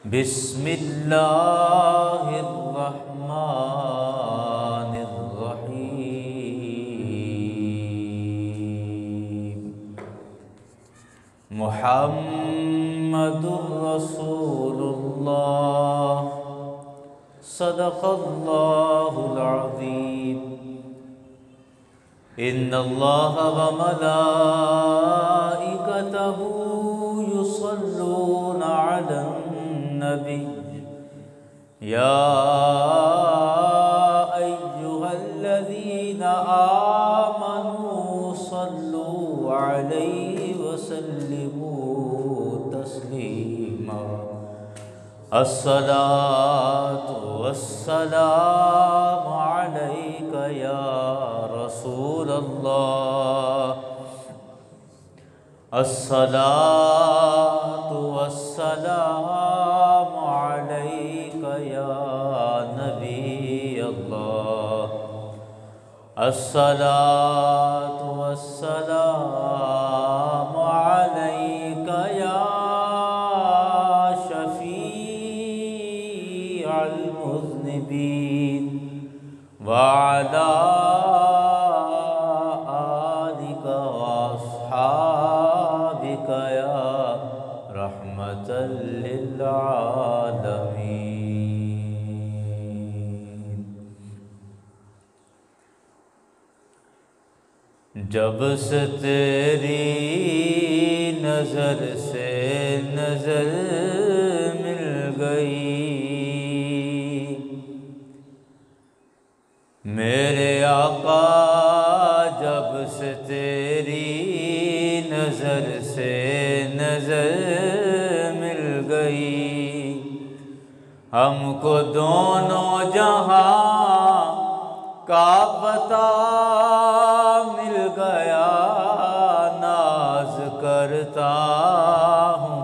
बिस्मिल्लाहिर्रहमानिर्रहीम। मुहम्मदुर रसूलुल्लाह सदक़ल्लाहुल अज़ीम। इन्नल्लाह व मलाइकतहू युसल्लूना अलन नबी या अय्युहल्लज़ीना आमनू सल्लू अलैहि वसल्लिमू तस्लीमा। अस्सलातु वस्सलामु अलैका या रसूलल्लाह। अस्सलातु वस्सलामु अलैका या नबी अल्लाह। अस्सलातु वस्सलामु अलैका या शफ़ीअल मुज़निबीन व अला आलिका व अस्हाबिका या रहमतल लिल आलमीन। जब से तेरी नज़र से नज़र मिल गई, मेरे आका जब से तेरी नज़र से नज़र मिल गई, हमको दोनों जहां का पता मिल गया। नाज करता हूँ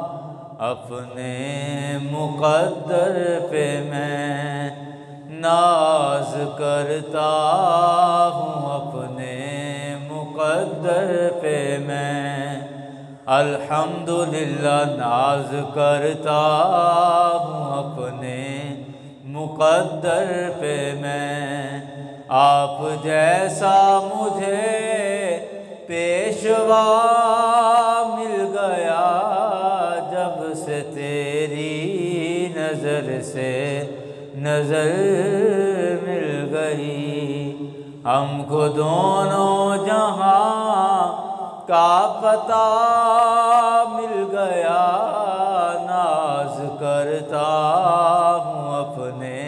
अपने मुक़द्दर पे मैं, नाज करता हूँ अपने मुक़द्दर पे मैं। अल्हम्दुलिल्लाह नाज करता हूँ अपने मुक़द्दर पे मैं। आप जैसा मुझे पेशवा मिल गया, जब से तेरी नज़र से नज़र मिल गई। हमको दोनों जहां का पता मिल गया। नाज करता हूँ अपने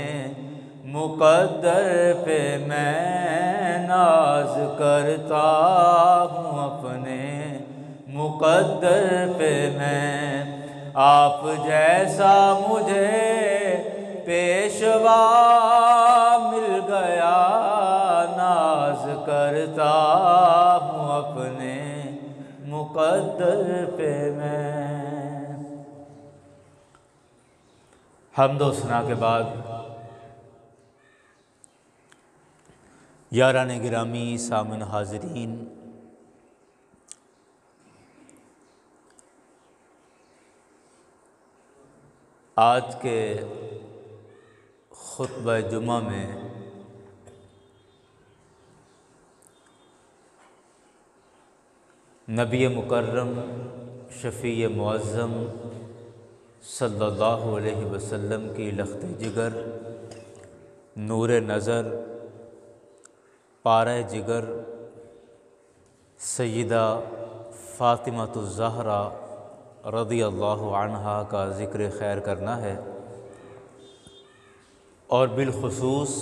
मुक़द्दर पे मैं, नाज करता हूँ अपने मुक़द्दर पे मैं। आप जैसा मुझे पेशवा मिल गया, नाज करता हूँ अपने मुक़द्दर पे मैं। हम्द व सना के बाद यारान गिरामी सामन हाज़रीन, आज के खुतबा जुमा में नबी मुकर्रम शफ़ी मुअज़्ज़म सल्लल्लाहु अलैहि वसल्लम की लख्त जिगर, नूर नज़र, पारा जिगर सय्यदा फ़ातिमातुज़ ज़हरा रज़ियल्लाहु अन्हा का ज़िक्र खैर करना है। और बिलख़ुसूस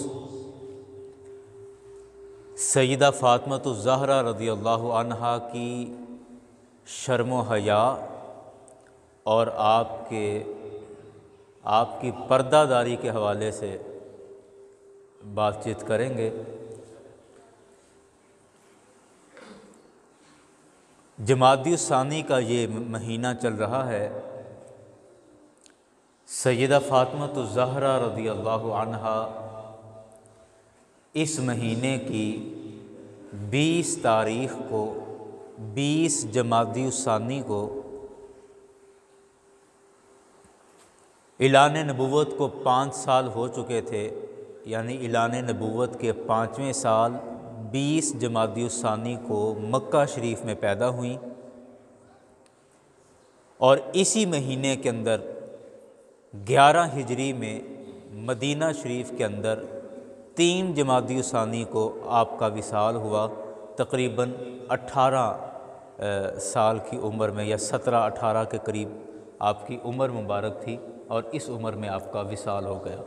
सय्यदा फ़ातिमातुज़ ज़हरा रज़ियल्लाहु अन्हा की शर्म व हया और आपकी पर्दादारी के हवाले से बातचीत करेंगे। जमादी सानी का ये महीना चल रहा है। सय्यदा फ़ातिमातुज़ ज़हरा रज़ियल्लाहु अन्हा इस महीने की 20 तारीख़ को 20 जमादी सानी को ऐलान नबूवत को 5 साल हो चुके थे, यानी ऐलान नबूवत के 5वें साल 20 जमादी उस्सानी को मक्का शरीफ में पैदा हुई और इसी महीने के अंदर 11 हिजरी में मदीना शरीफ के अंदर 3 जमादी उस्सानी को आपका विसाल हुआ। तकरीबन 18 साल की उम्र में या 17-18 के करीब आपकी उम्र मुबारक थी और इस उम्र में आपका विसाल हो गया।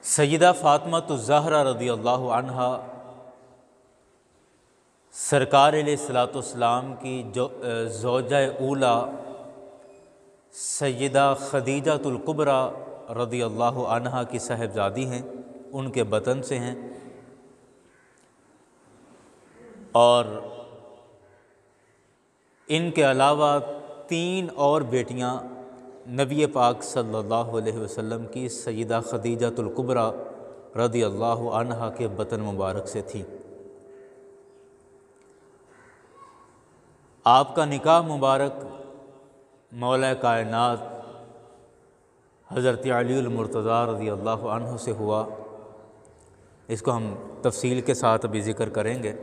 सैयदा फ़ातिमा ज़हरा रज़ियल्लाहु अन्हा सरकार अलैहिस्सलाम की ज़ौजा ऊला सैयदा खदीजतुल कुबरा रज़ियल्लाहु अन्हा की साहिबजादी हैं, उनके बतन से हैं। और इनके अलावा 3 और बेटियां नबी पाक सल्लल्लाहु अलैहि वसल्लम की सैयदा खदीजतुल कुबरा रज़ियल्लाहु अन्हा के बतन मुबारक से थी। आपका निकाह मुबारक मौला कायनात हज़रत अली मुर्तज़ा रज़ियल्लाहु अन्हु से हुआ। इसको हम तफसील के साथ अभी ज़िक्र करेंगे।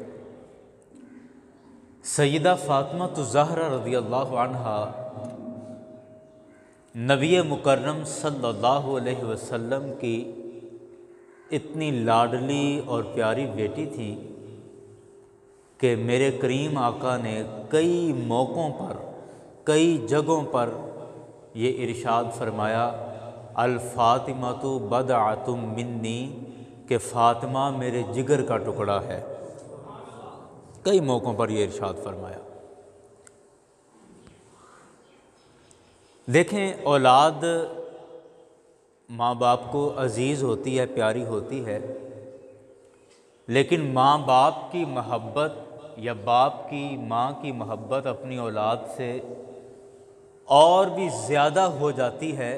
सैयदा फ़ातिमा ज़हरा रज़ियल्लाहु अन्हा नबी मुकर्रम सल्लल्लाहु अलैहि वसल्लम की इतनी लाडली और प्यारी बेटी थी कि मेरे करीम आका ने कई मौक़ों पर, कई जगहों पर ये इरशाद फरमाया, अल फ़ातिमतु बदअतुम मिन्नी, कि फ़ातिमा मेरे जिगर का टुकड़ा है। कई मौक़ों पर ये इरशाद फरमाया। देखें, औलाद माँ बाप को अज़ीज़ होती है, प्यारी होती है, लेकिन माँ बाप की मोहब्बत या बाप की माँ की मोहब्बत अपनी औलाद से और भी ज़्यादा हो जाती है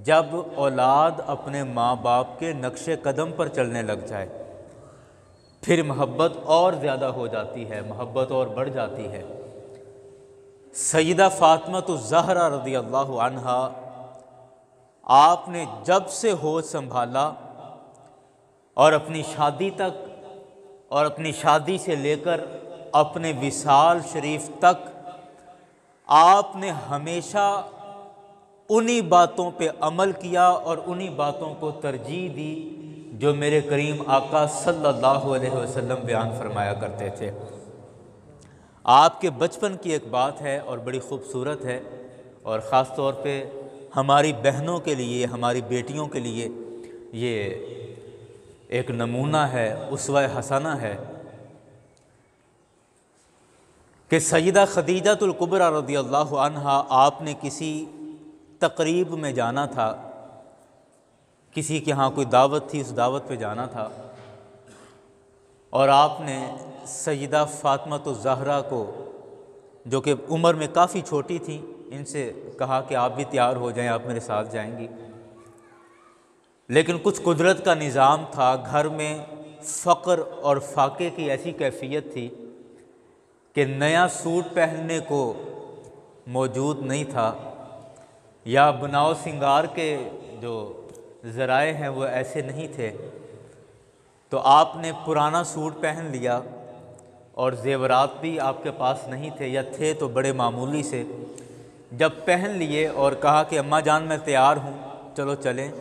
जब औलाद अपने माँ बाप के नक्शे कदम पर चलने लग जाए। फिर मोहब्बत और ज़्यादा हो जाती है, मोहब्बत और बढ़ जाती है। सैयदा फ़ातिमा ज़हरा रज़ियल्लाहु अन्हा आपने जब से होश संभाला और अपनी शादी तक और अपनी शादी से लेकर अपने विसाल शरीफ तक आपने हमेशा उन्हीं बातों पे अमल किया और उन्हीं बातों को तरजीह दी जो मेरे करीम आका सल्लल्लाहु अलैहि वसल्लम बयान फरमाया करते थे। आपके बचपन की एक बात है और बड़ी ख़ूबसूरत है और ख़ास तौर पे हमारी बहनों के लिए, हमारी बेटियों के लिए ये एक नमूना है, उसवा हसना है कि सैयदा खदीजतुल कुबरा रज़ियल्लाहु अन्हा आपने किसी तकरीब में जाना था, किसी के यहाँ कोई दावत थी, उस दावत पे जाना था और आपने सैयदा फ़ातिमा ज़हरा को, जो कि उम्र में काफ़ी छोटी थी, इनसे कहा कि आप भी तैयार हो जाएं, आप मेरे साथ जाएंगी। लेकिन कुछ कुदरत का निज़ाम था, घर में फ़क्र और फाके की ऐसी कैफियत थी कि नया सूट पहनने को मौजूद नहीं था या बनाव सिंगार के जो ज़राए हैं वो ऐसे नहीं थे। तो आपने पुराना सूट पहन लिया और ज़ेवरात भी आपके पास नहीं थे या थे तो बड़े मामूली से। जब पहन लिए और कहा कि अम्मा जान मैं तैयार हूँ, चलो चलें,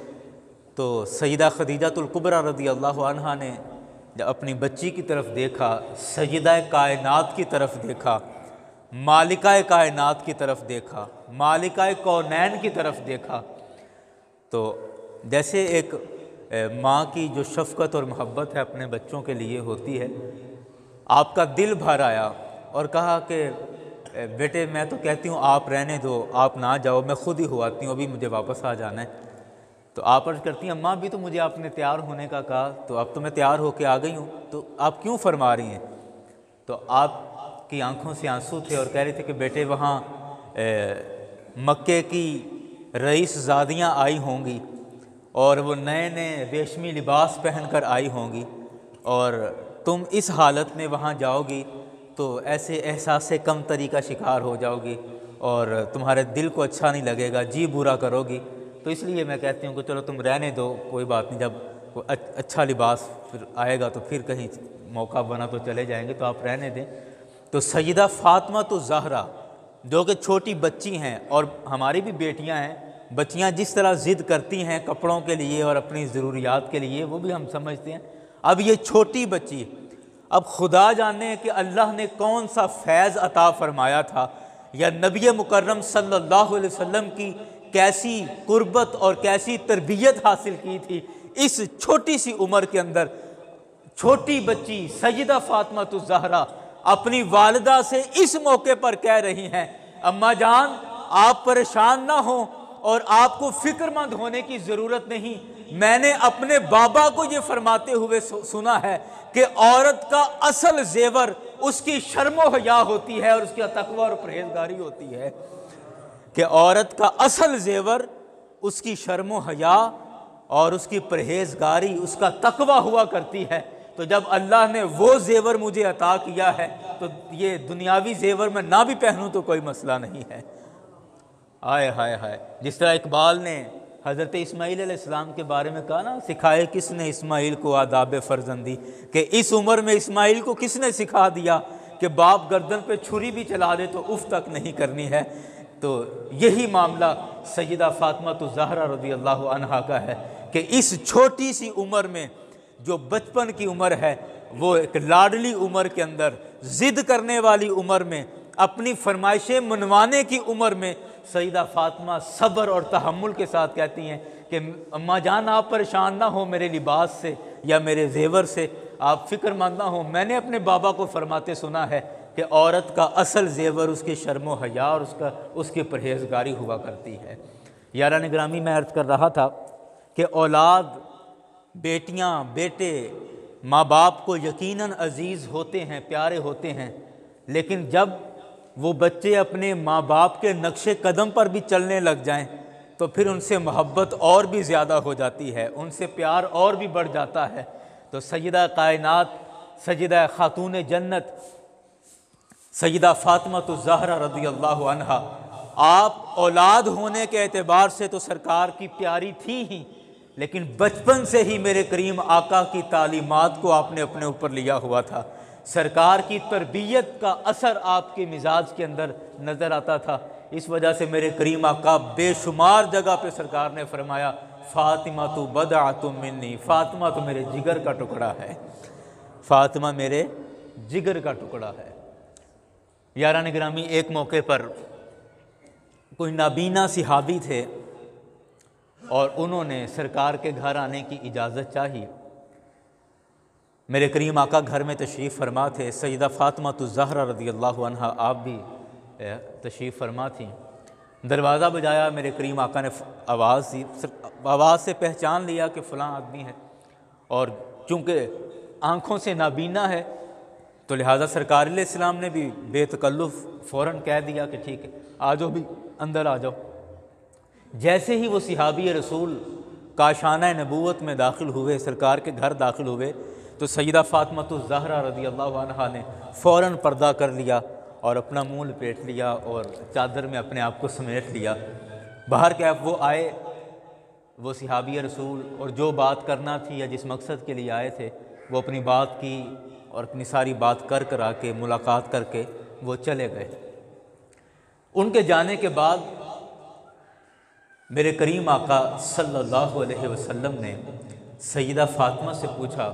तो सैयदा खदीजतुल कुबरा रज़ियल्लाहु अन्हा ने जब अपनी बच्ची की तरफ देखा, सैयदा कायनात की तरफ देखा, मालिका कायनात की तरफ देखा, मालिका कौनैन की तरफ देखा, तो जैसे एक माँ की जो शफ़क़त और मोहब्बत है अपने बच्चों के लिए होती है, आपका दिल भर आया और कहा कि बेटे मैं तो कहती हूँ आप रहने दो, आप ना जाओ, मैं ख़ुद ही हो आती हूँ, अभी मुझे वापस आ जाना है। तो आप अर्ज़ करती हैं अम्मा भी तो मुझे आपने तैयार होने का कहा, तो अब तो मैं तैयार होके आ गई हूँ, तो आप क्यों फरमा रही हैं? तो आपकी आंखों से आंसू थे और कह रहे थे कि बेटे वहाँ मक्के की रईस ज़ादियाँ आई होंगी और वो नए नए रेशमी लिबास पहन कर आई होंगी और तुम इस हालत में वहाँ जाओगी तो ऐसे एहसास से कमतरी का शिकार हो जाओगी और तुम्हारे दिल को अच्छा नहीं लगेगा, जी बुरा करोगी। तो इसलिए मैं कहती हूँ कि चलो तुम रहने दो, कोई बात नहीं, जब कोई अच्छा लिबास फिर आएगा तो फिर कहीं मौका बना तो चले जाएंगे, तो आप रहने दें। तो सैयदा फ़ातिमा तो ज़हरा जो कि छोटी बच्ची हैं, और हमारी भी बेटियां हैं, बच्चियां जिस तरह ज़िद करती हैं कपड़ों के लिए और अपनी ज़रूरियात के लिए, वो भी हम समझते हैं। अब ये छोटी बच्ची, अब खुदा जाने कि अल्लाह ने कौन सा फैज़ अता फ़रमाया था, या नबी मुकर्रम सल्लल्लाहु अलैहि वसल्लम की कैसी कुर्बत और कैसी तरबियत हासिल की थी इस छोटी सी उम्र के अंदर। छोटी बच्ची सैयदा फ़ातिमा तो ज़हरा अपनी वालिदा से इस मौके पर कह रही हैं, अम्मा जान आप परेशान ना हो और आपको फ़िक्रमंद होने की ज़रूरत नहीं। मैंने अपने बाबा को ये फरमाते हुए सुना है कि औरत का असल जेवर उसकी शर्म व हया होती है और उसका तकवा और परहेजगारी होती है, कि औरत का असल जेवर उसकी शर्म व हया और उसकी परहेजगारी, उसका तकवा हुआ करती है। तो जब अल्लाह ने वो जेवर मुझे अता किया है तो ये दुनियावी जेवर मैं ना भी पहनूं तो कोई मसला नहीं है। आय हाय हाय, जिस तरह इकबाल ने हज़रत इस्माईल अलैहिस्सलाम के बारे में कहा ना, सिखाए किसने इस्माईल को आदाब फ़र्जंदी, कि इस उम्र में इस्माईल को किसने सिखा दिया कि बाप गर्दन पे छुरी भी चला दे तो उफ तक नहीं करनी है। तो यही मामला सैयदा फ़ातिमा तो ज़हरा रज़ी अल्लाह अन्हा का है कि इस छोटी सी उम्र में, जो बचपन की उम्र है, वो एक लाडली उम्र के अंदर, ज़िद करने वाली उम्र में, अपनी फरमाइशें मनवाने की उम्र में, सैयदा फ़ातिमा सब्र और तहम्मुल के साथ कहती हैं कि अम्मा जान आप परेशान ना हो मेरे लिबास से या मेरे जेवर से, आप फ़िक्रमंद ना हो। मैंने अपने बाबा को फरमाते सुना है कि औरत का असल जेवर उसकी शर्म व हया और उसकी परहेजगारी हुआ करती है। यारान ग्रामी, मैं अर्ज़ कर रहा था कि औलाद, बेटियां, बेटे माँ बाप को यकीनन अजीज़ होते हैं, प्यारे होते हैं, लेकिन जब वो बच्चे अपने माँ बाप के नक्शे कदम पर भी चलने लग जाएं तो फिर उनसे मोहब्बत और भी ज़्यादा हो जाती है, उनसे प्यार और भी बढ़ जाता है। तो सैयदा कायनात, सैयदा खातून जन्नत, सैयदा फ़ातिमा तो ज़हरा रज़ी अल्लाह अन्हा, आप औलाद होने के एतबार से तो सरकार की प्यारी थी ही, लेकिन बचपन से ही मेरे करीम आका की तालीमात को आपने अपने ऊपर लिया हुआ था। सरकार की तरबियत का असर आपके मिजाज के अंदर नज़र आता था। इस वजह से मेरे करीम आका बेशुमार जगह पे सरकार ने फरमाया, फ़ातिमा तो बदअतुम मिन्नी, फ़ातिमा तो मेरे जिगर का टुकड़ा है, फ़ातिमा मेरे जिगर का टुकड़ा है। यारान गिरामी, एक मौके पर कोई नाबीना सिहाबी थे और उन्होंने सरकार के घर आने की इजाज़त चाहिए। मेरे करीम आका घर में तशरीफ़ फरमा थे, सैयदा फ़ातिमा तो ज़हरा रज़ी अल्लाह अन्हा आप भी तशरीफ़ फरमा थी। दरवाज़ा बजाया, मेरे करीम आका ने आवाज़ दी, आवाज़ से पहचान लिया कि फ़लाँ आदमी है, और चूँकि आँखों से नाबीना है तो लिहाजा सरकार अलैहिस्सलाम ने भी बेतकल्लुफ़ फ़ौरन कह दिया कि ठीक है, आ जाओ, भी अंदर आ जाओ। जैसे ही वो सिहाबी रसूल काशाना नबूवत में दाखिल हुए, सरकार के घर दाखिल हुए, तो सैयदा फ़ातिमा तो ज़हरा रज़ी अल्लाह अन्हा ने फ़ौरन पर्दा कर लिया और अपना मुँह लपेट लिया और चादर में अपने आप को समेट लिया। बाहर क्या वो आए, वो सिहाबी रसूल, और जो बात करना थी या जिस मकसद के लिए आए थे वो अपनी बात की और अपनी सारी बात कर करा के मुलाकात करके वो चले गए। उनके जाने के बाद मेरे करीम आका सल्लल्लाहु अलैहि वसल्लम ने सैयदा फ़ातिमा से पूछा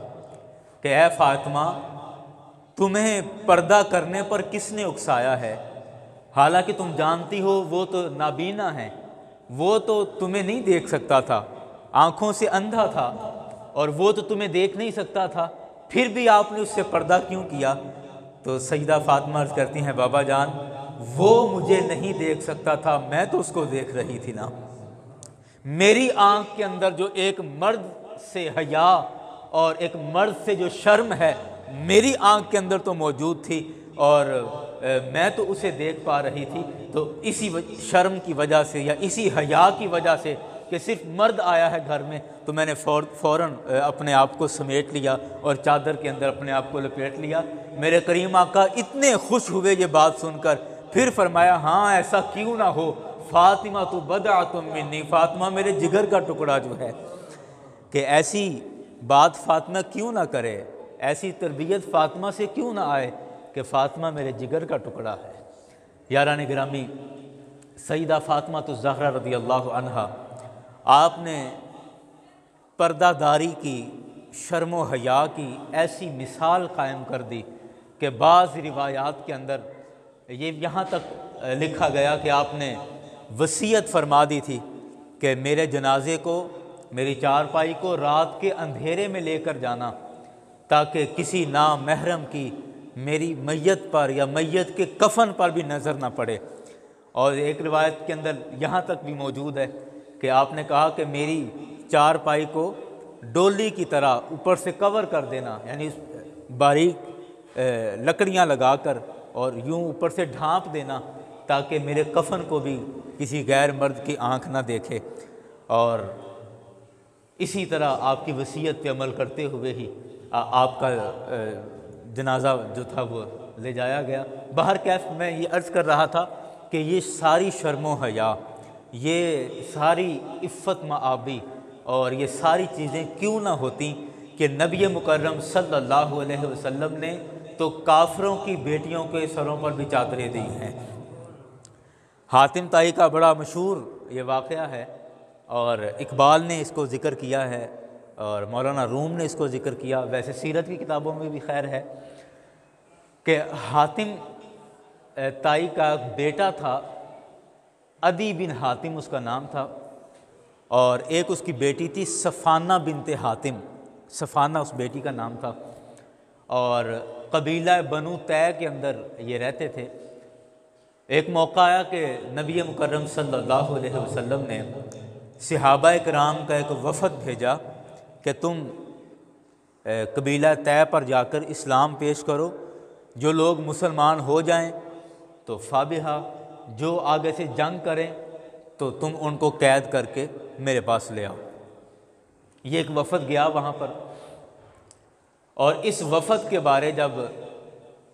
कि ऐ फ़ातिमा, तुम्हें पर्दा करने पर किसने उकसाया है? हालांकि तुम जानती हो वो तो नाबीना है, वो तो तुम्हें नहीं देख सकता था, आँखों से अंधा था, और वो तो तुम्हें देख नहीं सकता था, फिर भी आपने उससे पर्दा क्यों किया? तो सैयदा फ़ातिमा अर्ज़ करती हैं, बाबा जान, वो मुझे नहीं देख सकता था, मैं तो उसको देख रही थी ना। मेरी आँख के अंदर जो एक मर्द से हया और एक मर्द से जो शर्म है, मेरी आँख के अंदर तो मौजूद थी, और मैं तो उसे देख पा रही थी। तो इसी शर्म की वजह से या इसी हया की वजह से कि सिर्फ मर्द आया है घर में, तो मैंने फ़ौरन अपने आप को समेट लिया और चादर के अंदर अपने आप को लपेट लिया। मेरे करीम आका इतने खुश हुए ये बात सुनकर फिर फरमाया हाँ ऐसा क्यों ना हो, फ़ातिमा तो बदअतुम मिन्नी, फ़ातिमा मेरे जिगर का टुकड़ा जो है, कि ऐसी बात फ़ातिमा क्यों ना करे, ऐसी तरबियत फ़ातिमा से क्यों ना आए कि फ़ातिमा मेरे जिगर का टुकड़ा है। यारान गिरामी, सईदा फ़ातिमा तो ज़हरा रज़ी अल्लाह अन्हा, आपने पर्दादारी की, शर्म व हया की ऐसी मिसाल कायम कर दी कि बाज़ रिवायात के अंदर ये यहाँ तक लिखा गया कि आपने वसीयत फरमा दी थी कि मेरे जनाजे को, मेरी चारपाई को रात के अंधेरे में लेकर जाना, ताकि किसी नामहरम की मेरी मैयत पर या मैयत के कफन पर भी नज़र ना पड़े। और एक रिवायत के अंदर यहाँ तक भी मौजूद है कि आपने कहा कि मेरी चारपाई को डोली की तरह ऊपर से कवर कर देना, यानी बारीक लकड़ियाँ लगाकर और यूँ ऊपर से ढांप देना, ताकि मेरे कफन को भी किसी गैर मर्द की आंख ना देखे। और इसी तरह आपकी वसीयत पे अमल करते हुए ही आपका जनाजा जो था वो ले जाया गया। बाहर कैफ मैं ये अर्ज़ कर रहा था कि ये सारी शर्म व हया, ये सारी इफ़्फ़त मआबी और ये सारी चीज़ें क्यों ना होती कि नबी मुकर्रम सल्लल्लाहु अलैहि वसल्लम ने तो काफिरों की बेटियों के सरों पर भी चादरें दी हैं। हातिम ताई का बड़ा मशहूर ये वाक़या है और इकबाल ने इसको ज़िक्र किया है और मौलाना रूम ने इसको ज़िक्र किया। वैसे सीरत की किताबों में भी खैर है कि हातिम ताई का बेटा था, अदी बिन हातिम उसका नाम था, और एक उसकी बेटी थी सफ़ाना बिनते हातिम, सफ़ाना उस बेटी का नाम था। और कबीला बनु तै के अंदर ये रहते थे। एक मौका आया कि नबी मुकर्रम सल्लल्लाहु अलैहि वसल्लम ने सहाबा किराम का एक वफ़द भेजा कि तुम कबीला तै पर जाकर इस्लाम पेश करो, जो लोग मुसलमान हो जाएं तो फ़ाबिहा, जो आगे से जंग करें तो तुम उनको कैद करके मेरे पास ले आओ। ये एक वफ़द गया वहाँ पर, और इस वफ़द के बारे जब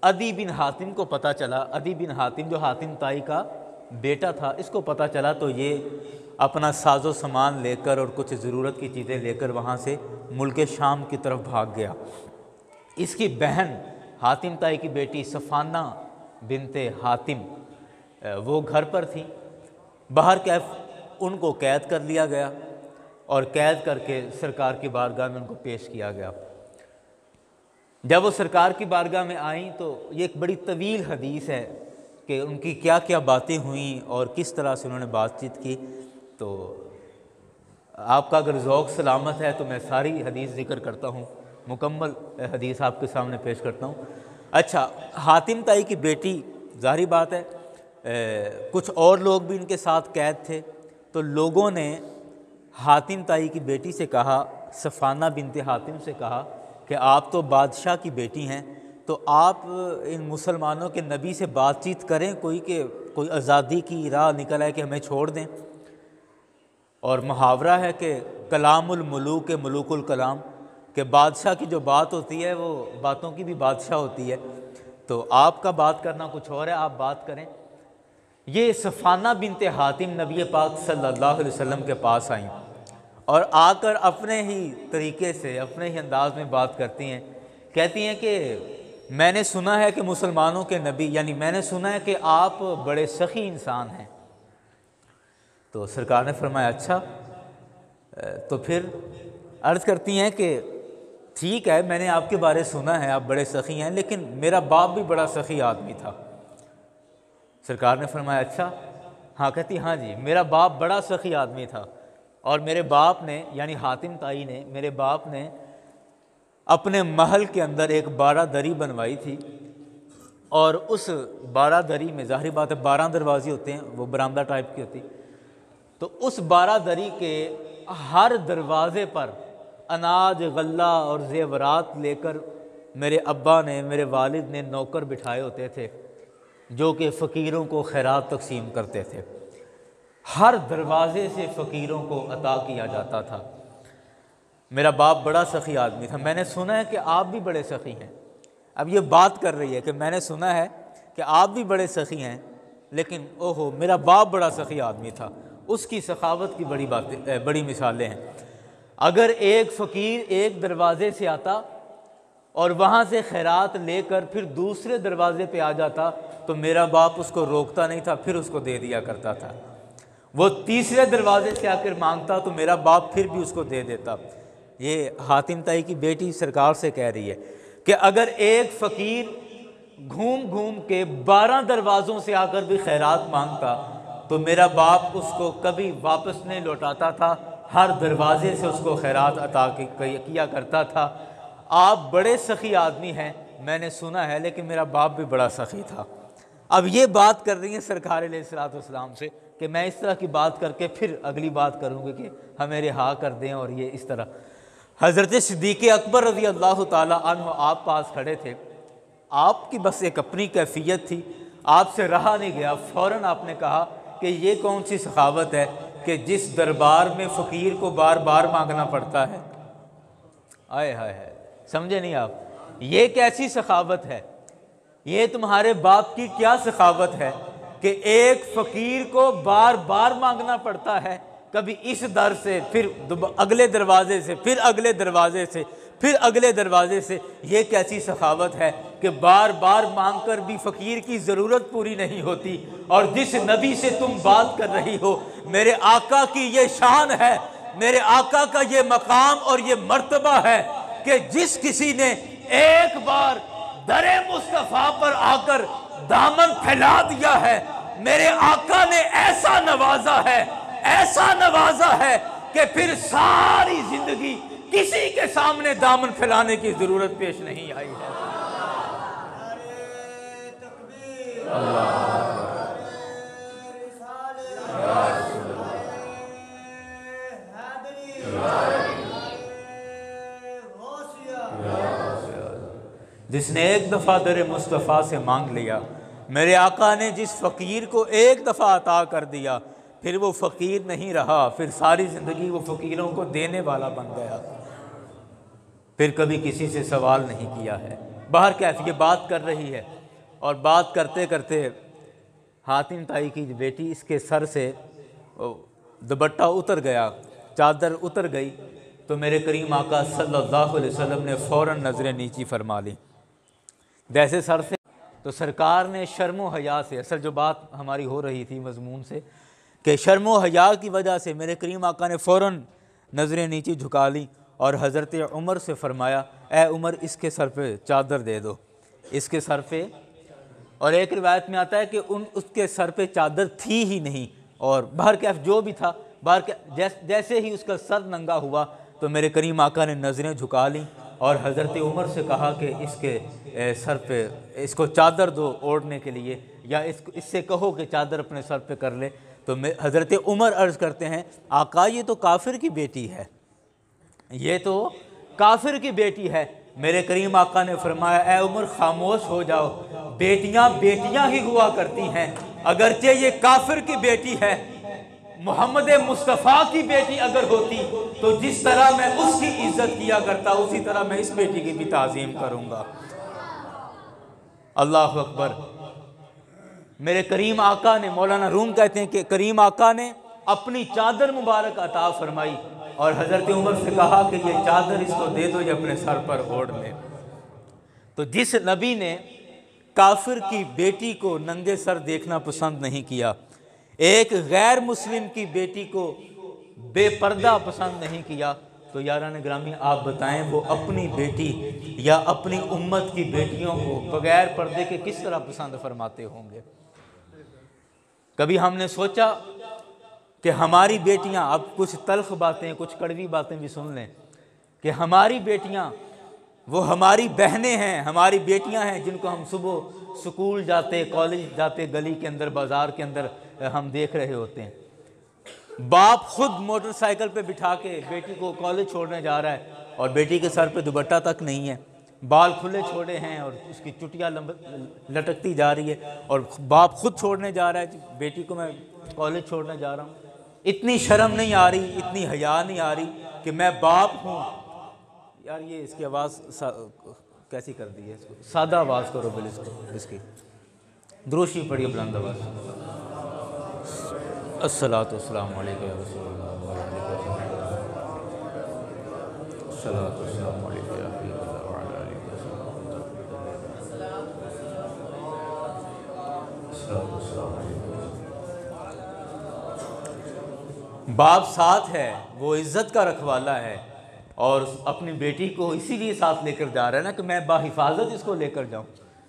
अदी बिन हातिम को पता चला, अदी बिन हातिम जो हातिम ताई का बेटा था, इसको पता चला तो ये अपना साजो सामान लेकर और कुछ ज़रूरत की चीज़ें लेकर वहाँ से मुल्क शाम की तरफ भाग गया। इसकी बहन हातिम ताई की बेटी सफ़ाना बिनते हातिम वो घर पर थी। बाहर कैफ उनको कैद कर लिया गया और कैद करके सरकार की बारगाह में उनको पेश किया गया। जब वो सरकार की बारगाह में आई तो ये एक बड़ी तवील हदीस है कि उनकी क्या क्या बातें हुई और किस तरह से उन्होंने बातचीत की। तो आपका अगर ज़ौक़ सलामत है तो मैं सारी हदीस ज़िक्र करता हूँ, मुकम्मल हदीस आपके सामने पेश करता हूँ। अच्छा, हातिम ताई की बेटी, ज़ाहिर बात है कुछ और लोग भी इनके साथ कैद थे, तो लोगों ने हातिम ताई की बेटी से कहा, सफ़ाना बिनते हातिम से कहा कि आप तो बादशाह की बेटी हैं, तो आप इन मुसलमानों के नबी से बातचीत करें कोई, कि कोई आज़ादी की राह निकल आए कि हमें छोड़ दें। और मुहावरा है कि कलामुल मुलूक के मलूकुल कलाम, कि बादशाह की जो बात होती है वो बातों की भी बादशाह होती है। तो आपका बात करना कुछ और है, आप बात करें। ये सफ़ाना बिनते हातिम नबी पाक सल्लल्लाहु अलैहि वसल्लम के पास आई और आकर अपने ही तरीके से, अपने ही अंदाज में बात करती हैं। कहती हैं कि मैंने सुना है कि मुसलमानों के नबी, यानी मैंने सुना है कि आप बड़े सखी इंसान हैं। तो सरकार ने फरमाया अच्छा। तो फिर अर्ज़ करती हैं कि ठीक है, मैंने आपके बारे सुना है, आप बड़े सखी हैं, लेकिन मेरा बाप भी बड़ा सखी आदमी था। सरकार ने फरमाया अच्छा। हाँ, कहती हाँ जी, मेरा बाप बड़ा सखी आदमी था और मेरे बाप ने, यानी हातिम ताई ने, मेरे बाप ने अपने महल के अंदर एक 12 दरी बनवाई थी और उस 12 दरी में, ज़ाहिर बात है 12 दरवाजे होते हैं, वो बरामदा टाइप की होती, तो उस 12 दरी के हर दरवाज़े पर अनाज, गल्ला और ज़ेवरात लेकर मेरे अब्बा ने, मेरे वालिद ने नौकर बिठाए होते थे जो कि फ़कीरों को खैरात तकसीम करते थे। हर दरवाज़े से फ़कीरों को अता किया जाता था। मेरा बाप बड़ा सखी आदमी था। मैंने सुना है कि आप भी बड़े सखी हैं। अब ये बात कर रही है कि मैंने सुना है कि आप भी बड़े सखी हैं, लेकिन ओहो मेरा बाप बड़ा सखी आदमी था, उसकी सखावत की बड़ी मिसालें हैं। अगर एक फ़कीर एक दरवाज़े से आता और वहाँ से खैरात लेकर फिर दूसरे दरवाज़े पे आ जाता तो मेरा बाप उसको रोकता नहीं था, फिर उसको दे दिया करता था। वो तीसरे दरवाज़े से आकर मांगता तो मेरा बाप फिर भी उसको दे देता। ये हातिम ताई की बेटी सरकार से कह रही है कि अगर एक फ़कीर घूम घूम के 12 दरवाज़ों से आकर भी खैरात मांगता तो मेरा बाप उसको कभी वापस नहीं लौटाता था, हर दरवाज़े से उसको खैरात अता किया करता था। आप बड़े सखी आदमी हैं, मैंने सुना है, लेकिन मेरा बाप भी बड़ा सखी था। अब ये बात कर रही हैं सरकार अलैहिस्सलाम से कि मैं इस तरह की बात करके फिर अगली बात करूँगी कि हमें रिहा कर दें, और ये इस तरह। हज़रत सिद्दीक़ अकबर रज़ी अल्लाह ताला अन्हु आप पास खड़े थे, आपकी बस एक अपनी कैफियत थी, आपसे रहा नहीं गया, फ़ौरन आपने कहा कि ये कौन सी सखावत है कि जिस दरबार में फ़कीर को बार बार मांगना पड़ता है। आए हाय हाय, समझे नहीं आप? ये कैसी सखावत है? ये तुम्हारे बाप की क्या सखावत है कि एक फ़कीर को बार बार मांगना पड़ता है, कभी इस दर से, फिर अगले दरवाजे से, फिर अगले दरवाजे से, फिर अगले दरवाजे से। ये कैसी सखावत है कि बार बार मांग कर भी फ़कीर की ज़रूरत पूरी नहीं होती। और जिस नबी से तुम बात कर रही हो, मेरे आका की ये शान है, मेरे आका का ये मकाम और ये मर्तबा है कि जिस किसी ने एक बार दरे मुस्तफ़ा पर आकर दामन फैला दिया है, मेरे आका ने ऐसा नवाजा है, ऐसा नवाजा है कि फिर सारी जिंदगी किसी के सामने दामन फैलाने की जरूरत पेश नहीं आई है। जिसने एक दफ़ा दरे मुस्तफ़ा से मांग लिया, मेरे आका ने जिस फ़कीर को एक दफ़ा अता कर दिया, फिर वो फ़कीर नहीं रहा, फिर सारी ज़िंदगी वो फ़कीरों को देने वाला बन गया, फिर कभी किसी से सवाल नहीं किया है। बाहर कैफ ये बात कर रही है, और बात करते करते हातिम ताई की बेटी, इसके सर से दुपट्टा उतर गया, चादर उतर गई, तो मेरे करीम आका सल्लल्लाहु अलैहि वसल्लम ने फ़ौरन नज़रें नीची फरमा ली। जैसे सर से, तो सरकार ने शर्म हया से, असल जो बात हमारी हो रही थी मजमून से, कि शर्म हया की वजह से मेरे करीम आका ने फ़ौरन नज़रें नीची झुका ली और हज़रत उमर से फ़रमाया, ए उमर, इसके सर पे चादर दे दो, इसके सर पे। और एक रिवायत में आता है कि उसके सर पे चादर थी ही नहीं, और बाहर कैफ जो भी था, जैसे ही उसका सर नंगा हुआ तो मेरे करीम आका ने नज़रें झुका लीं और हज़रत उमर से कहा कि इसके सर पे इसको चादर दो ओढ़ने के लिए, या इससे कहो कि चादर अपने सर पे कर ले। तो हज़रत उमर अर्ज़ करते हैं, आका ये तो काफिर की बेटी है, ये तो काफिर की बेटी है। मेरे करीम आका ने फरमाया, ए उमर खामोश हो जाओ, बेटियां बेटियां ही हुआ करती हैं, अगरचे ये काफिर की बेटी है, मोहम्मद मुस्तफ़ा की बेटी अगर होती तो जिस तरह मैं उसकी इज्जत किया करता उसी तरह मैं इस बेटी की भी ताज़ीम करूंगा। अल्लाह अकबर। मेरे करीम आका ने, मौलाना रूम कहते हैं कि करीम आका ने अपनी चादर मुबारक अता फरमाई और हज़रत उमर से कहा कि ये चादर इसको दे दो, ये अपने सर पर ओढ़ ले। तो जिस नबी ने काफिर की बेटी को नंगे सर देखना पसंद नहीं किया, एक गैर मुस्लिम की बेटी को बेपर्दा पसंद नहीं किया, तो यारान ग्रामी आप बताएं वो अपनी बेटी या अपनी उम्मत की बेटियों को बगैर पर्दे के किस तरह पसंद फरमाते होंगे। कभी हमने सोचा कि हमारी बेटियां, अब कुछ तल्ख बातें, कुछ कड़वी बातें भी सुन लें, कि हमारी बेटियां वो हमारी बहनें हैं, हमारी बेटियां हैं जिनको हम सुबह स्कूल जाते, कॉलेज जाते, गली के अंदर, बाज़ार के अंदर हम देख रहे होते हैं। बाप खुद मोटरसाइकिल पे बिठा के बेटी को कॉलेज छोड़ने जा रहा है और बेटी के सर पे दुपट्टा तक नहीं है, बाल खुले छोड़े हैं और उसकी चुटिया लटकती जा रही है, और बाप खुद छोड़ने जा रहा है, बेटी को मैं कॉलेज छोड़ने जा रहा हूँ। इतनी शर्म नहीं आ रही, इतनी हया नहीं आ रही कि मैं बाप हूँ। यार ये इसकी आवाज़ कैसी कर दी है, इसको सादा आवाज़ करो बिल इसकी। द्रोशी पढ़िए बुलंद आवाज़। अस्सलातु वस्सलामु अलैका या रसूलल्लाह व अला आलिहि वसहबिहि। अस्सलातु वस्सलामु अलैका या हबीबल्लाह व अला आलिहि वसहबिहि। बाप साथ है, वो इज़्ज़त का रखवाला है और अपनी बेटी को इसीलिए साथ लेकर जा रहा है ना कि मैं बाहिफाजत इसको लेकर जाऊं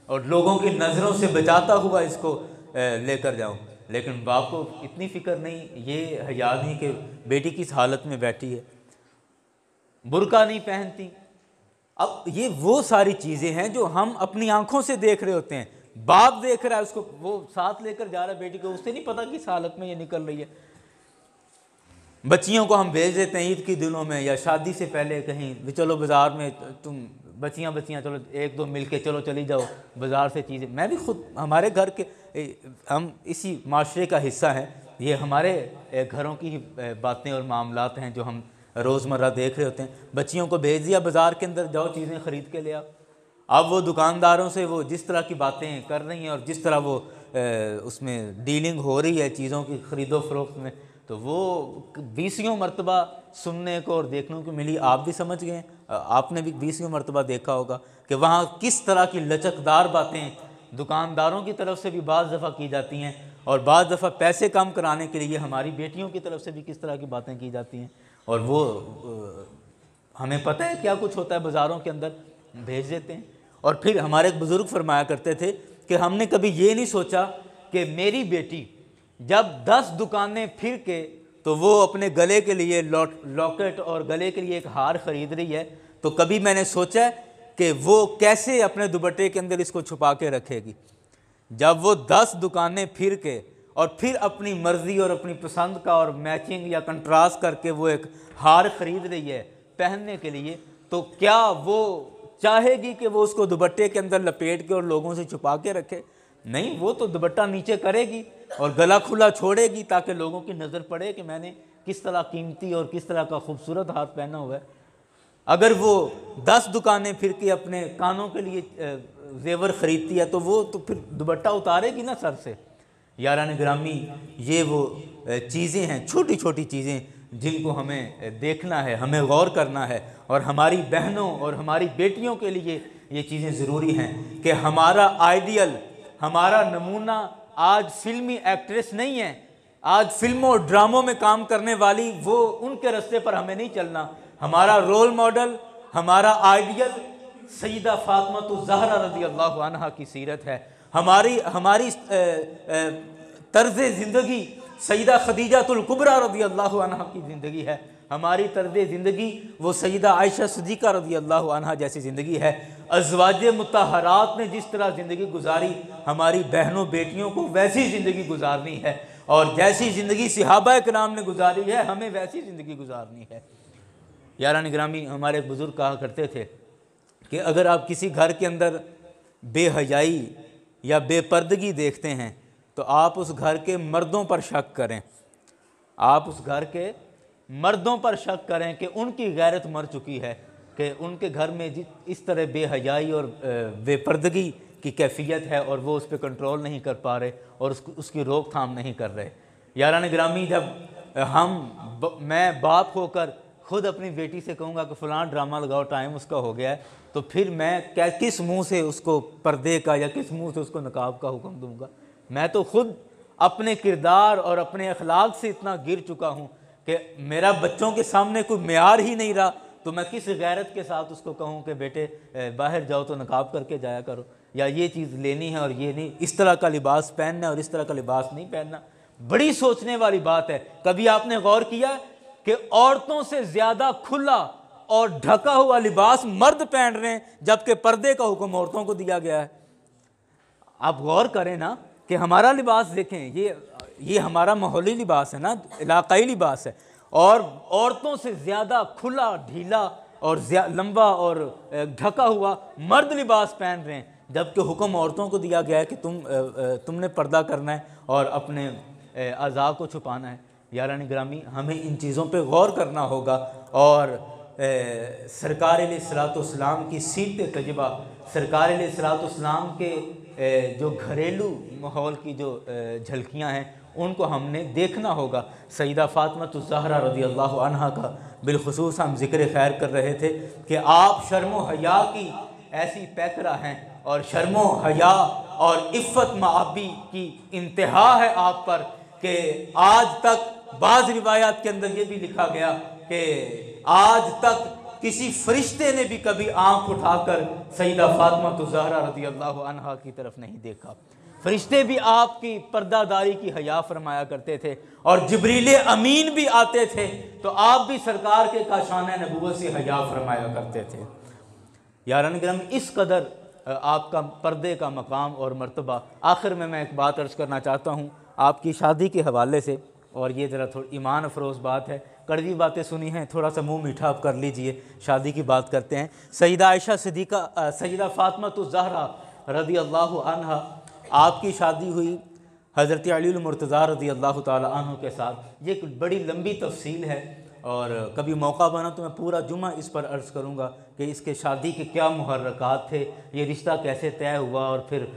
और लोगों की नज़रों से बचाता हुआ इसको लेकर जाऊं। लेकिन बाप को इतनी फ़िक्र नहीं, ये हया नहीं कि बेटी किस हालत में बैठी है, बुर्का नहीं पहनती। अब ये वो सारी चीज़ें हैं जो हम अपनी आंखों से देख रहे होते हैं। बाप देख रहा है उसको, वो साथ लेकर जा रहा है बेटी को, उसे नहीं पता किस हालत में ये निकल रही है। बच्चियों को हम भेज देते हैं ईद के दिनों में या शादी से पहले कहीं भी, चलो बाज़ार में तुम बच्चियाँ चलो एक दो मिल के चलो चली जाओ बाज़ार से चीज़ें। मैं भी खुद, हमारे घर के हम इसी माशरे का हिस्सा हैं, ये हमारे घरों की बातें और मामलात हैं जो हम रोज़मर्रा देख रहे होते हैं। बच्चियों को भेज दिया बाज़ार के अंदर, जाओ चीज़ें ख़रीद के ले आओ। अब वो दुकानदारों से वो जिस तरह की बातें कर रही हैं और जिस तरह वो उसमें डीलिंग हो रही है चीज़ों की ख़रीदो फ़रोख्त में, तो वो 20 मरतबा सुनने को और देखने को मिली। आप भी समझ गए, आपने भी 20 मरतबा देखा होगा कि वहाँ किस तरह की लचकदार बातें दुकानदारों की तरफ से भी बाज़ दफ़ा की जाती हैं और बाज़ दफ़ा पैसे कम कराने के लिए हमारी बेटियों की तरफ से भी किस तरह की बातें की जाती हैं। और वो हमें पता है क्या कुछ होता है बाज़ारों के अंदर, भेज देते हैं। और फिर हमारे एक बुज़ुर्ग फरमाया करते थे कि हमने कभी ये नहीं सोचा कि मेरी बेटी जब 10 दुकानें फिर के तो वो अपने गले के लिए लॉकेट और गले के लिए एक हार ख़रीद रही है, तो कभी मैंने सोचा कि वो कैसे अपने दुपट्टे के अंदर इसको छुपा के रखेगी। जब वो 10 दुकानें फिर के और फिर अपनी मर्ज़ी और अपनी पसंद का और मैचिंग या कंट्रास्ट करके वो एक हार ख़रीद रही है पहनने के लिए, तो क्या वो चाहेगी कि वो उसको दुपट्टे के अंदर लपेट के और लोगों से छुपा के रखे? नहीं, वो तो दुपट्टा नीचे करेगी और गला खुला छोड़ेगी ताकि लोगों की नज़र पड़े कि मैंने किस तरह कीमती और किस तरह का खूबसूरत हार पहना हुआ है। अगर वो 10 दुकानें फिर के अपने कानों के लिए जेवर ख़रीदती है तो वो तो फिर दुपट्टा उतारेगी ना सर से। यारान गिरामी, ये वो चीज़ें हैं, छोटी छोटी चीज़ें जिनको हमें देखना है, हमें गौर करना है। और हमारी बहनों और हमारी बेटियों के लिए ये चीज़ें ज़रूरी हैं कि हमारा आइडियल, हमारा नमूना आज फिल्मी एक्ट्रेस नहीं है, आज फिल्मों और ड्रामों में काम करने वाली वो उनके रास्ते पर हमें नहीं चलना। हमारा रोल मॉडल, हमारा आइडियल सईदा फातिमा ज़हरा रज़ी अल्लाह अन्हा की सीरत है। हमारी तर्ज़ ज़िंदगी सईदा खदीजातुल कुबरा रज़ी अल्लाह अन्हा की ज़िंदगी है। हमारी तर्ज़ ज़िंदगी वो सईदा आयशा सिद्दीक़ा रज़ी अल्लाह अन्हा जैसी ज़िंदगी है। अज़वाज मुत्तहरात ने जिस तरह ज़िंदगी गुजारी, हमारी बहनों बेटियों को वैसी ज़िंदगी गुजारनी है और जैसी ज़िंदगी सहाबा किराम ने गुजारी है हमें वैसी ज़िंदगी गुजारनी है। यारान गिरामी, हमारे एक बुज़ुर्ग कहा करते थे कि अगर आप किसी घर के अंदर बेहयाई या बेपर्दगी देखते हैं तो आप उस घर के मर्दों पर शक करें, आप उस घर के मर्दों पर शक करें कि उनकी गैरत मर चुकी है, कि उनके घर में इस तरह बेहयाई और बेपर्दगी की कैफियत है और वो उस पर कंट्रोल नहीं कर पा रहे और उसकी रोकथाम नहीं कर रहे। यारान गिरामी, जब मैं बाप होकर खुद अपनी बेटी से कहूँगा कि फ़लाँ ड्रामा लगाओ, टाइम उसका हो गया है, तो फिर मैं किस मुंह से उसको पर्दे का या किस मुंह से उसको नकाब का हुक्म दूँगा? मैं तो खुद अपने किरदार और अपने अखलाक से इतना गिर चुका हूँ कि मेरा बच्चों के सामने कोई मेयार ही नहीं रहा, तो मैं किस गैरत के साथ उसको कहूँ कि बेटे बाहर जाओ तो नकाब करके जाया करो, या ये चीज़ लेनी है और ये नहीं, इस तरह का लिबास पहनना है और इस तरह का लिबास नहीं पहनना। बड़ी सोचने वाली बात है। कभी आपने गौर किया कि औरतों से ज़्यादा खुला और ढका हुआ लिबास मर्द पहन रहे हैं जबकि पर्दे का हुक्म औरतों को दिया गया है? आप गौर करें ना कि हमारा लिबास देखें, ये हमारा माहौली लिबास है ना, इलाकाई लिबास है, और औरतों से ज़्यादा खुला, ढीला और लंबा और ढका हुआ मर्द लिबास पहन रहे हैं, जबकि हुक्म औरतों को दिया गया है कि तुमने पर्दा करना है और अपने अज़ा को छुपाना है। यारान गिरामी, हमें इन चीज़ों पे गौर करना होगा और सरकार अलैहिस्सलातु वस्सलाम की सीरत तजर्बा, सरकार अलैहिस्सलातु वस्सलाम के जो घरेलू माहौल की जो झलकियाँ हैं उनको हमने देखना होगा। सईदा फ़ातिमा रज़ी अल्लाह अन्हा का बिलखुसूस हम ज़िक्र खैर कर रहे थे कि आप शर्म व हया की ऐसी पैकरा हैं और शर्म व हया और इफ़्फ़त मआबी की इंतहा है आप पर कि आज तक बाज़ रिवायात के अंदर ये भी लिखा गया कि आज तक किसी फरिश्ते ने भी कभी आंख उठाकर सईदा फ़ातिमा रज़ी अल्लाह अन्हा की तरफ नहीं देखा। फरिश्ते भी आपकी पर्दादारी की हया फरमाया करते थे और जिब्रील अमीन भी आते थे तो आप भी सरकार के काशान नबूवत से हया फरमाया करते थे। यारान गिराम, इस कदर आपका पर्दे का मकाम और मर्तबा। आखिर में मैं एक बात अर्ज़ करना चाहता हूँ आपकी शादी के हवाले से, और ये ज़रा थोड़ी ईमान अफरोज़ बात है, कड़वी बातें सुनी हैं, थोड़ा सा मुंह मीठा आप कर लीजिए। शादी की बात करते हैं। सईदा आयशा सिद्दीक़ा सईदा फ़ातिमा रज़ी अल्लाह अन्हा, आपकी शादी हुई हज़रत अली मुर्तज़ा रज़ी अल्लाह ताला अन्हु के साथ। ये एक बड़ी लंबी तफसील है और कभी मौका बना तो मैं पूरा जुमा इस पर अर्ज़ करूँगा कि इसके शादी के क्या मुहर्रकात थे, ये रिश्ता कैसे तय हुआ और फिर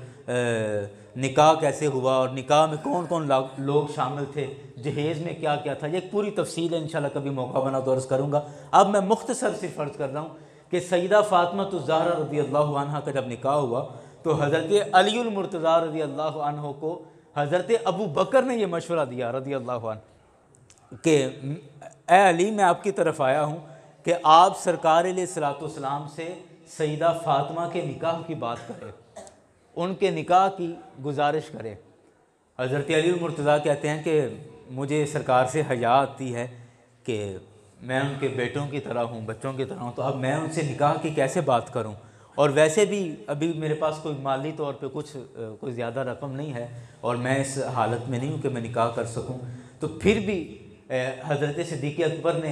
निकाह कैसे हुआ और निकाह में कौन कौन लोग शामिल थे, जहेज़ में क्या क्या था। ये एक पूरी तफसील है, इंशाल्लाह कभी मौका बना तो अर्ज़ करूँगा। अब मैं मुख्तसर सिर्फ अर्ज़ कर रहा हूँ कि सईदा फ़ातिमा रज़ी अल्लाह अन्हा का जब निकाह हुआ तो हज़रत अली मुर्तज़ा रज़ी अल्लाह अन्हु को हज़रत अबू बकर ने यह मशवरा दिया रज़ी अल्लाह अन्हु कि ए अली, मैं आपकी तरफ आया हूँ कि आप सरकार अलैहिस्सलाम से सईदा फ़ातिमा के निकाह की बात करें, उनके निकाह की गुजारिश करें। हज़रत अली मुर्तज़ा कहते हैं कि मुझे सरकार से हया आती है कि मैं उनके बेटों की तरह हूँ, बच्चों की तरह हूँ, तो अब मैं उनसे निकाह की कैसे बात करूँ, और वैसे भी अभी मेरे पास कोई माली तौर पे कोई ज़्यादा रकम नहीं है और मैं इस हालत में नहीं हूँ कि मैं निकाह कर सकूँ। तो फिर भी हज़रत सिद्दीक़ अकबर ने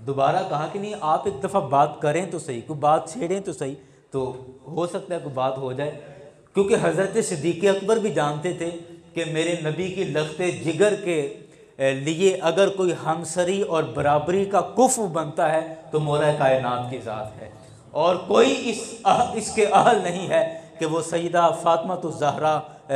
दोबारा कहा कि नहीं, आप एक दफ़ा बात करें तो सही, कोई बात छेड़ें तो सही, तो हो सकता है कोई बात हो जाए। क्योंकि हज़रत सिद्दीक़ अकबर भी जानते थे कि मेरे नबी की लख्ते जिगर के लिए अगर कोई हमसरी और बराबरी का कुफ़ बनता है तो मौला कायनात की ज़ात है और कोई इसके अहल नहीं है कि वो सईदा फ़ातिमा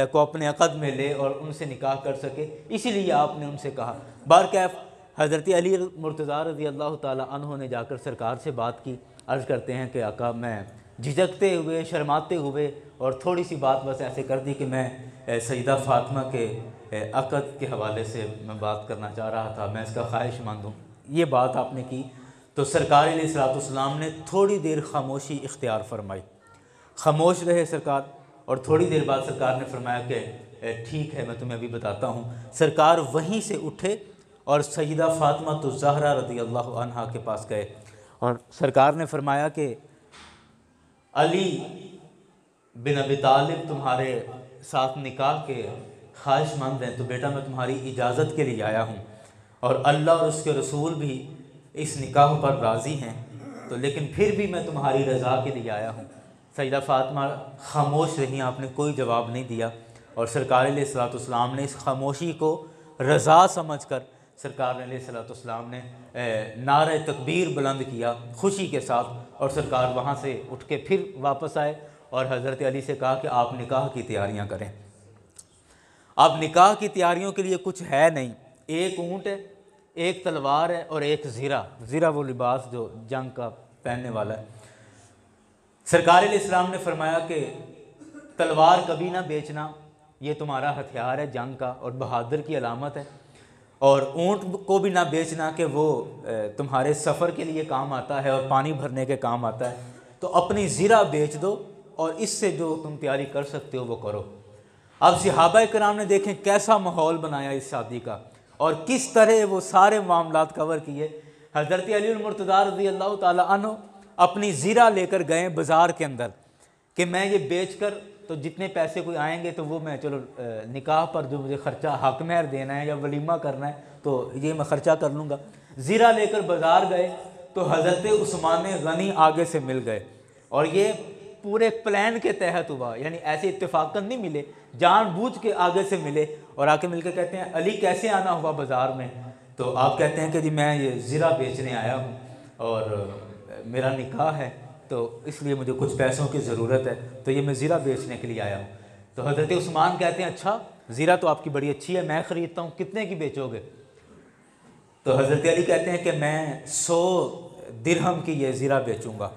को अपने अक़द में ले और उनसे निकाह कर सके। इसीलिए आपने उनसे कहा। बारकैफ़ हज़रत अली मुर्तज़ा रज़ी अल्लाह ताला अन्हु ने जाकर सरकार से बात की। अर्ज़ करते हैं कि आका, मैं झिझकते हुए, शर्माते हुए और थोड़ी सी बात बस ऐसे कर दी कि मैं सईदा फ़ातिमा के अक़द के हवाले से मैं बात करना चाह रहा था, मैं इसका ख्वाहिशमंद हूँ। ये बात आपने की तो सरकार अलैहिस्सलाम ने थोड़ी देर खामोशी इख्तियार फरमाई। खामोश रहे सरकार और थोड़ी देर बाद सरकार ने फरमाया कि ठीक है, मैं तुम्हें अभी बताता हूँ। सरकार वहीं से उठे और सईदा फ़ातिमा रज़ी अल्लाह अन्हा के पास गए और सरकार ने फरमाया कि अली बिन अबी तालिब तुम्हारे साथ निकाह के ख्वाहिशमंद हैं, तो बेटा मैं तुम्हारी इजाज़त के लिए आया हूँ और अल्लाह और उसके रसूल भी इस निकाह पर राज़ी हैं, तो लेकिन फिर भी मैं तुम्हारी रज़ा के लिए आया हूँ। सईदा फ़ातिमा खामोश रही, आपने कोई जवाब नहीं दिया और सरकार अलैहिस्सलाम ने इस खामोशी को रज़ा समझकर सरकार अलैहिस्सलाम ने नारे तकबीर बुलंद किया खुशी के साथ और सरकार वहाँ से उठ के फिर वापस आए और हज़रत अली से कहा कि आप निकाह की तैयारियाँ करें। अब निकाह की तैयारियों के लिए कुछ है नहीं, एक ऊँट है, एक तलवार है और एक ज़ीरा वो लिबास जो जंग का पहनने वाला है। सरकार अलैहिस्सलाम ने फरमाया कि तलवार कभी ना बेचना, ये तुम्हारा हथियार है जंग का और बहादुर की अलामत है, और ऊँट को भी ना बेचना कि वो तुम्हारे सफ़र के लिए काम आता है और पानी भरने के काम आता है, तो अपनी ज़ीरा बेच दो और इससे जो तुम तैयारी कर सकते हो वो करो। अब सहाबा किराम ने देखें कैसा माहौल बनाया इस शादी का और किस तरह वो सारे मामलात कवर किए। हज़रत अली मुर्तज़ा रज़ी अल्लाह ताला अन्हु अपनी ज़ीरा लेकर गए बाज़ार के अंदर कि मैं ये बेचकर तो जितने पैसे कोई आएंगे तो वो मैं चलो निकाह पर जो मुझे ख़र्चा हक महर देना है या वलीमा करना है तो ये मैं ख़र्चा कर लूँगा। ज़ीरा लेकर बाज़ार गए तो हज़रत उस्मान गनी आगे से मिल गए और ये पूरे प्लान के तहत हुआ, यानी ऐसे इत्तेफाकन नहीं मिले, जानबूझ के आगे से मिले और आके मिलकर कहते हैं अली कैसे आना हुआ बाज़ार में, तो आप कहते हैं कि जी मैं ये ज़ीरा बेचने आया हूँ और मेरा निकाह है तो इसलिए मुझे कुछ पैसों की ज़रूरत है, तो ये मैं ज़ीरा बेचने के लिए आया हूँ। तो हज़रत उस्मान कहते हैं अच्छा ज़ीरा तो आपकी बड़ी अच्छी है, मैं ख़रीदता हूँ, कितने की बेचोगे? तो हज़रत अली कहते हैं कि मैं 100 दिरहम की ये ज़ीरा बेचूँगा,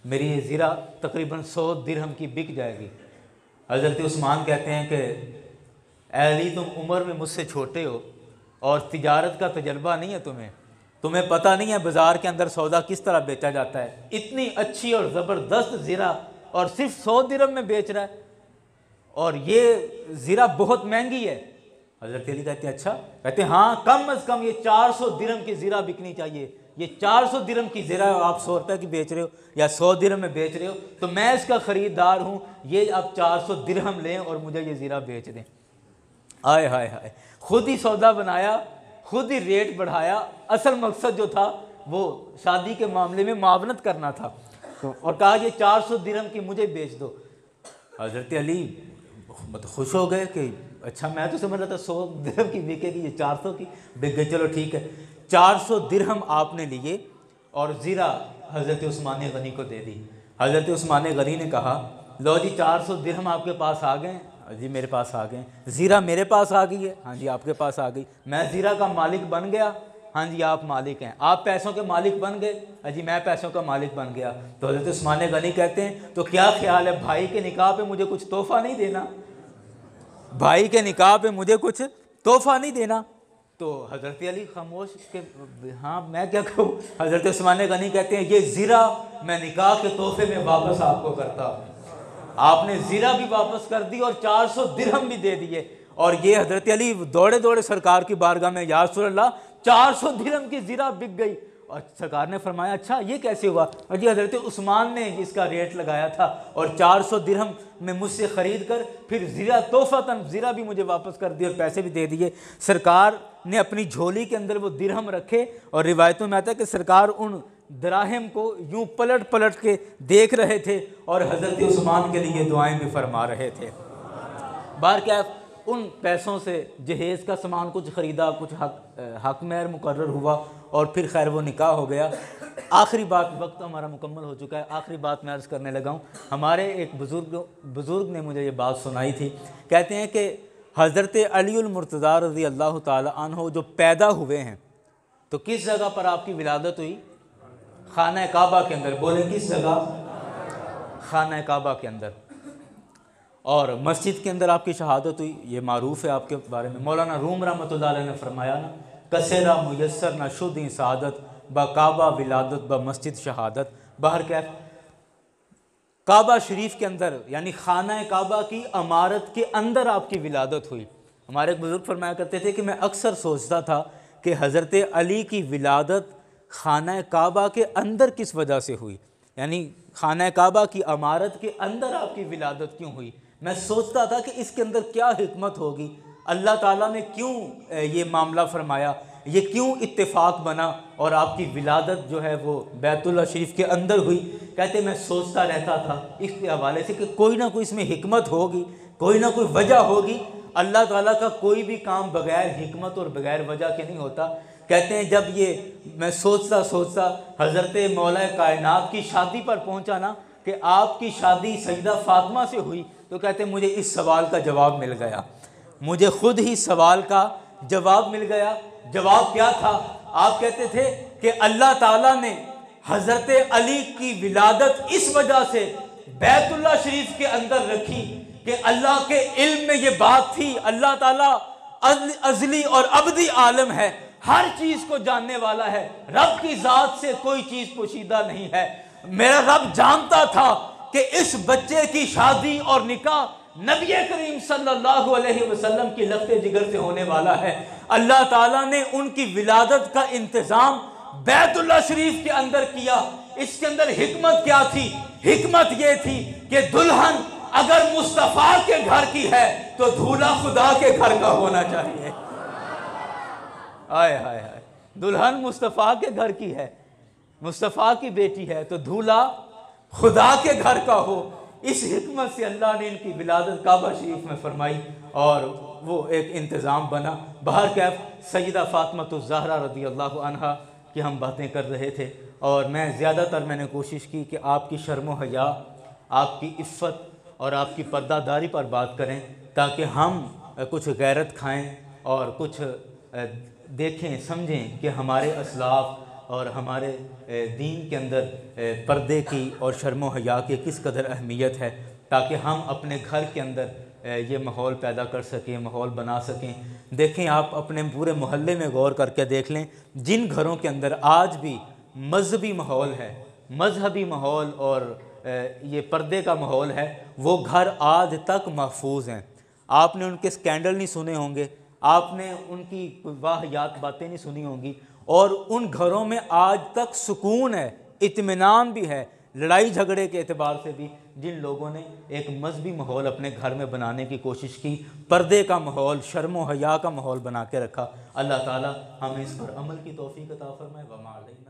मेरी ये ज़ीरा तकरीबन 100 दिरहम की बिक जाएगी। हज़रत उस्मान कहते हैं कि अली तुम उम्र में मुझसे छोटे हो और तिजारत का तजर्बा नहीं है तुम्हें पता नहीं है बाज़ार के अंदर सौदा किस तरह बेचा जाता है। इतनी अच्छी और ज़बरदस्त ज़ीरा और सिर्फ 100 दिरहम में बेच रहा है, और ये ज़ीरा बहुत महंगी है। हज़रत अली कहते हैं अच्छा, कहते हैं हाँ कम अज़ कम ये 400 दिरहम की ज़ीरा बिकनी चाहिए। ये 400 दिरहम की ज़ीरा आप 100 रुपये की बेच रहे हो या 100 दिरहम में बेच रहे हो, तो मैं इसका ख़रीदार हूँ, ये आप 400 दिरहम लें और मुझे ये ज़ीरा बेच दें। आय हाय हाय, खुद ही सौदा बनाया, खुद ही रेट बढ़ाया। असल मकसद जो था वो शादी के मामले में मावनत करना था, तो और कहा ये 400 दिरहम की मुझे बेच दो। हज़रत अली मतलब खुश हो गए कि अच्छा मैं तो समझ रहा था 100 दिरहम की बिकेगी, ये 400 की बिक गई, चलो ठीक है। 400 दिरहम आपने लिए और ज़ीरा हज़रत उस्मान गनी को दे दी। हज़रत उस्मान गनी ने कहा लो जी 400 दिरहम आपके पास आ गए? जी मेरे पास आ गए। ज़ीरा मेरे पास आ गई है? हाँ जी आपके पास आ गई। मैं ज़ीरा का मालिक बन गया? हाँ जी आप मालिक हैं। आप पैसों के मालिक बन गए? हाँ जी मैं पैसों का मालिक बन गया। तो हज़रत उस्मान गनी कहते हैं तो क्या ख्याल है भाई के निकाह पे मुझे कुछ तोहफ़ा नहीं देना? भाई के निकाह पे मुझे कुछ तोहफ़ा नहीं देना? तो हज़रत अली खामोश के हाँ मैं क्या कहूँ। हज़रत उस्मान गनी कहते हैं ये ज़ीरा मैं निकाह के तोहफे में वापस आपको करता हूँ। आपने ज़ीरा भी वापस कर दी और 400 दिरहम भी दे दिए। और ये हज़रत अली दौड़े दौड़े सरकार की बारगाह में, या रसूल अल्लाह 400 दिरहम की ज़ीरा बिक गई। और सरकार ने फरमाया अच्छा ये कैसे हुआ? और जी हज़रत उस्मान ने इसका रेट लगाया था और 400 दिरहम में मुझसे ख़रीद कर फिर ज़ीरा तोहफ़तन ज़ीरा भी मुझे वापस कर दिए और पैसे भी दे दिए। सरकार ने अपनी झोली के अंदर वो दिरहम रखे और रिवायतों में आता है कि सरकार उन दराहिम को यूं पलट पलट के देख रहे थे और हज़रत उस्मान के लिए दुआएं भी फरमा रहे थे। बार क्या उन पैसों से जहेज़ का सामान कुछ ख़रीदा, कुछ हक महर मुकर्रर हुआ और फिर खैर वो निकाह हो गया। आखिरी बात, वक्त हमारा मुकम्मल हो चुका है, आखिरी बात मैं अर्ज़ करने लगा हूँ। हमारे एक बुज़ुर्ग ने मुझे ये बात सुनाई थी। कहते हैं कि हज़रत अली मुर्तज़ा रज़ी अल्लाह ताला अन्हु जो पैदा हुए हैं तो किस जगह पर आपकी विलादत हुई? खाना काबा के अंदर। बोले किस जगह? खाना काबा के अंदर। और मस्जिद के अंदर आपकी शहादत हुई, ये मारूफ़ है आपके बारे में। मौलाना रूम रहमतुल्लाह अलैह ने फरमाया ना कसेरा मुयस्सर ना शुद्ध सादत ब काबा विलादत ब मस्जिद शहादत। बाहर क्या काबा शरीफ के अंदर यानी खाना काबा की अमारत के अंदर आपकी विलादत हुई। हमारे एक बुज़ुर्ग फरमाया करते थे कि मैं अक्सर सोचता था कि हज़रत अली की विलादत खाना काबा के अंदर किस वजह से हुई, यानी खाना काबा की अमारत के अंदर आपकी विलादत क्यों हुई। मैं सोचता था कि इसके अंदर क्या हिकमत होगी, अल्लाह ताला ने क्यों ये मामला फरमाया, ये क्यों इत्तेफाक बना और आपकी विलादत जो है वो बैतुल्लाह शरीफ के अंदर हुई। कहते मैं सोचता रहता था इसके हवाले से कि कोई ना कोई इसमें हिकमत होगी, कोई ना कोई वजह होगी। अल्लाह ताला का कोई भी काम बग़ैर हिकमत और बग़ैर वजह के नहीं होता। कहते हैं जब ये मैं सोचता सोचता हज़रत मौला कायनात की शादी पर पहुंचा ना कि आपकी शादी सईदा फ़ातिमा से हुई, तो कहते हैं मुझे इस सवाल का जवाब मिल गया, मुझे ख़ुद ही सवाल का जवाब मिल गया। जवाब क्या था? आप कहते थे कि अल्लाह ताला ने हज़रत अली की विलादत इस वजह से बैतुल्लाह शरीफ के अंदर रखी कि अल्लाह के इल्म में ये बात थी, अल्लाह ताला अज़ली और अबदी आलम है, हर चीज़ को जानने वाला है, रब की ज़ात से कोई चीज़ पोशीदा नहीं है। मेरा रब जानता था कि इस बच्चे की शादी और निकाह नबी करीम सल्लल्लाहु अलैहि वसल्लम की लफ्ते जिगर से होने वाला है। अल्लाह ताला ने उनकी विलादत का इंतज़ाम बैतुल्लाह शरीफ के अंदर किया। इसके अंदर हिकमत क्या थी? हिकमत ये थी कि दुल्हन अगर मुस्तफ़ा के घर की है तो दूल्हा खुदा के घर का होना चाहिए। आय हाय हाय, दुल्हन मुस्तफ़ा के घर की है, मुस्तफ़ा की बेटी है तो दूल्हा खुदा के घर का हो। इस हिकमत से अल्लाह ने इनकी विलादत काबा शरीफ में फरमाई और वो एक इंतज़ाम बना। बाहर कैफ सैयदा फ़ातिमा ज़हरा रज़ी अल्लाह अन्हा की हम बातें कर रहे थे और मैं ज़्यादातर मैंने कोशिश की कि आपकी शर्म व हया, आपकी इफ़्फ़त और आपकी पर्दादारी पर बात करें, ताकि हम कुछ गैरत खाएं और कुछ देखें समझें कि हमारे असलाफ और हमारे दीन के अंदर पर्दे की और शर्म व हया की किस कदर अहमियत है, ताकि हम अपने घर के अंदर ये माहौल पैदा कर सकें, माहौल बना सकें। देखें, आप अपने पूरे मोहल्ले में गौर करके देख लें, जिन घरों के अंदर आज भी मजहबी माहौल है, मजहबी माहौल और ये पर्दे का माहौल है, वो घर आज तक महफूज हैं। आपने उनके स्कैंडल नहीं सुने होंगे, आपने उनकी वाहियात बातें नहीं सुनी होंगी, और उन घरों में आज तक सुकून है, इत्मीनान भी है, लड़ाई झगड़े के एतबार से भी। जिन लोगों ने एक मजहबी माहौल अपने घर में बनाने की कोशिश की, पर्दे का माहौल, शर्म व हया का माहौल बना के रखा, अल्लाह ताला हमें इस पर अमल की तौफीक अता फरमाए। व मा अलैना।